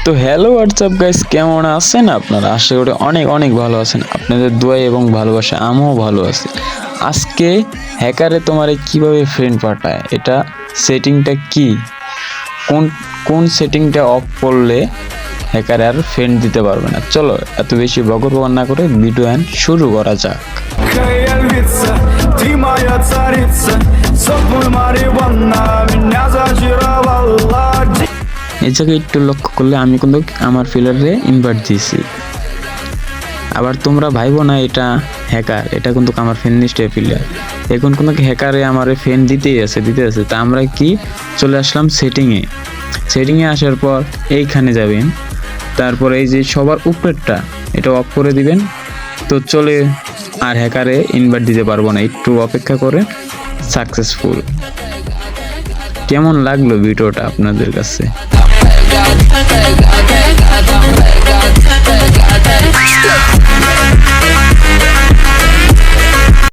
তো hello WhatsApp guys, কেমন আছেন আপনারা? আশা করি অনেক অনেক ভালো আছেন। আপনাদের দোয়া এবং ভালোবাসা আমিও ভালো আছি। আজকে হ্যাকারে তোমারে কিভাবে ফ্রেন্ড পাঠায়, এটা সেটিংটা কি, কোন কোন সেটিংটা অফ করলে হ্যাকারে আর ফ্রেন্ড দিতে পারবে না। চলো এত বেশি বকর না করে ভিডিও শুরু করা যাক। Какая львица, ты моя царица, сок мой Мариванна, меня зачаровала. এই জায়গায় একটু লক্ষ্য করলে আমি কিন্তু আমার ফিলারে ইনভার্ট দিয়েছি। আবার তোমরা ভাইবো না এটা হ্যাকার, এটা কিন্তু আমার ফ্রেন্ড লিস্টে ফিলার। এখন কিন্তু হ্যাকারে আমার ফ্রেন্ড দিতেই আছে। তা আমরা কি চলে আসলাম সেটিংয়ে আসার পর এইখানে যাবেন, তারপর এই যে সবার উপরেরটা এটা অফ করে দিবেন। তো চলে আর হ্যাকারে ইনভাইট দিতে পারবো না, একটু অপেক্ষা করে সাকসেসফুল। কেমন লাগলো ভিডিওটা আপনাদের কাছে?